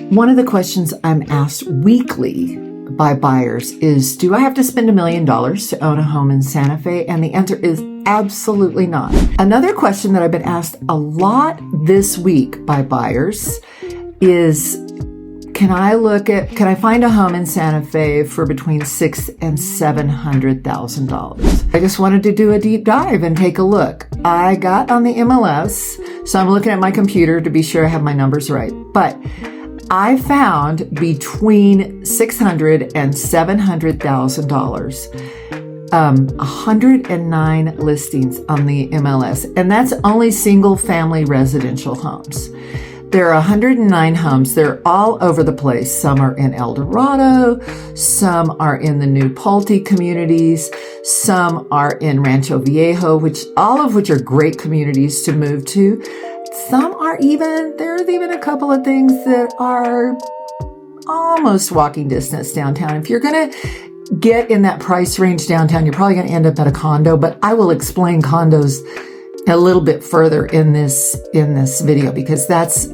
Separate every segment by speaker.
Speaker 1: One of the questions I'm asked weekly by buyers is, do I have to spend $1 million to own a home in Santa Fe? And the answer is absolutely not. Another question that I've been asked a lot this week by buyers is, can I find a home in Santa Fe for between $600,000 and $700,000? I just wanted to do a deep dive and take a look. I got on the MLS, so I'm looking at my computer to be sure I have my numbers right. But I found between $600,000 and $700,000, 109 listings on the MLS, and that's only single-family residential homes. There are 109 homes. They're all over the place. Some are in El Dorado. Some are in the new Pulte communities. Some are in Rancho Viejo, all of which are great communities to move to. There's even a couple of things that are almost walking distance downtown. If you're going to get in that price range downtown, you're probably going to end up at a condo, but I will explain condos a little bit further in this video, because condos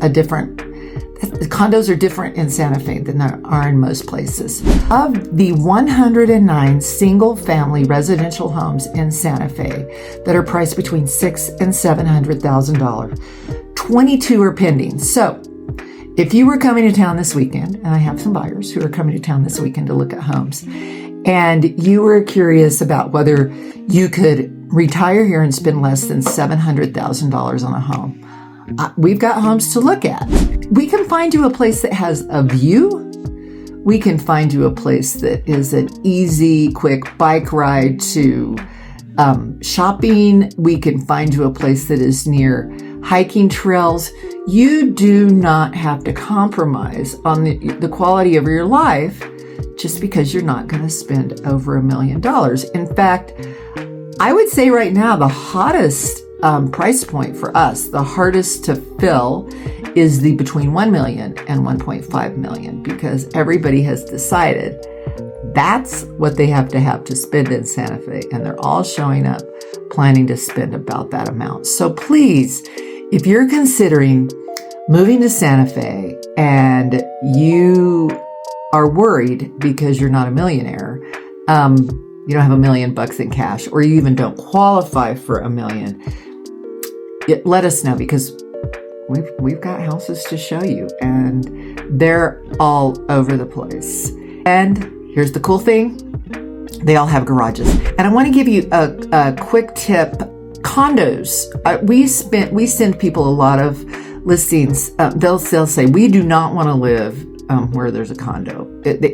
Speaker 1: are different in Santa Fe than they are in most places. Of the 109 single-family residential homes in Santa Fe that are priced between $600,000 and $700,000, 22 are pending. So if you were coming to town this weekend, and I have some buyers who are coming to town this weekend to look at homes, and you were curious about whether you could retire here and spend less than $700,000 on a home, we've got homes to look at. We can find you a place that has a view. We can find you a place that is an easy, quick bike ride to shopping. We can find you a place that is near hiking trails. You do not have to compromise on the quality of your life just because you're not going to spend over $1 million. In fact, I would say right now the hottest price point for us, the hardest to fill, is the between $1 million and $1.5 million, because everybody has decided that's what they have to spend in Santa Fe, and they're all showing up planning to spend about that amount. So please, if you're considering moving to Santa Fe and you are worried because you're not a millionaire, you don't have $1 million in cash, or you even don't qualify for $1 million, let us know, because we've got houses to show you, and they're all over the place. And here's the cool thing: they all have garages. And I want to give you a quick tip. Condos, we send people a lot of listings. They'll say, we do not want to live where there's a condo.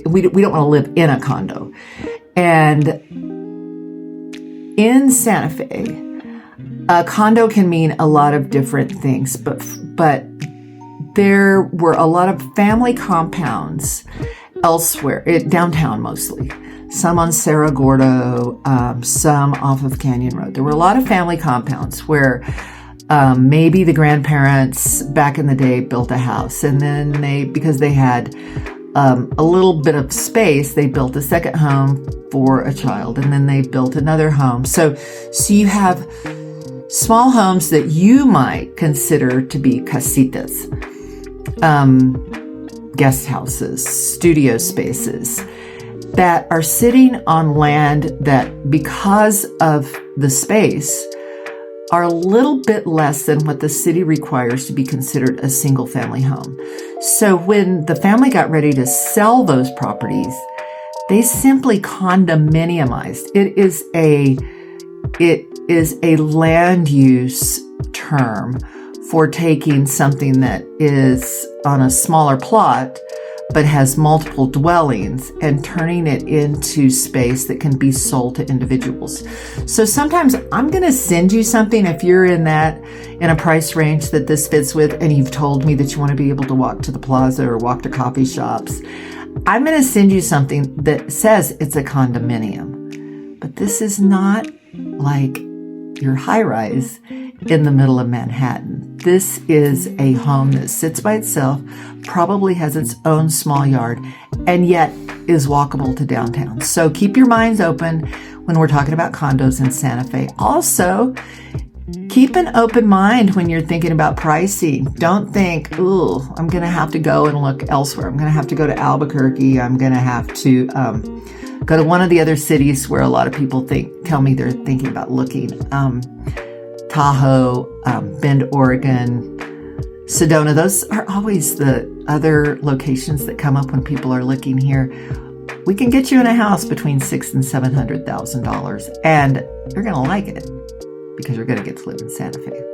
Speaker 1: We don't want to live in a condo. And in Santa Fe, a condo can mean a lot of different things, but there were a lot of family compounds elsewhere, downtown mostly. Some on Cerro Gordo, some off of Canyon Road. There were a lot of family compounds where maybe the grandparents back in the day built a house, and then because they had a little bit of space, they built a second home for a child, and then they built another home. So you have small homes that you might consider to be casitas, guest houses, studio spaces that are sitting on land that, because of the space, are a little bit less than what the city requires to be considered a single family home. So when the family got ready to sell those properties, they simply condominiumized. It is a land use term for taking something that is on a smaller plot but has multiple dwellings and turning it into space that can be sold to individuals. So sometimes I'm going to send you something if you're in a price range that this fits with, and you've told me that you want to be able to walk to the plaza or walk to coffee shops. I'm going to send you something that says it's a condominium, but this is not like your high rise in the middle of Manhattan. This is a home that sits by itself, probably has its own small yard, and yet is walkable to downtown. So keep your minds open when we're talking about condos in Santa Fe. Also, Keep an open mind when you're thinking about pricing. Don't think, ooh, I'm going to have to go and look elsewhere. I'm going to have to go to Albuquerque. I'm going to have to go to one of the other cities where a lot of people tell me they're thinking about looking. Tahoe, Bend, Oregon, Sedona. Those are always the other locations that come up when people are looking here. We can get you in a house between $600,000 and $700,000, and you're going to like it because you're going to get to live in Santa Fe.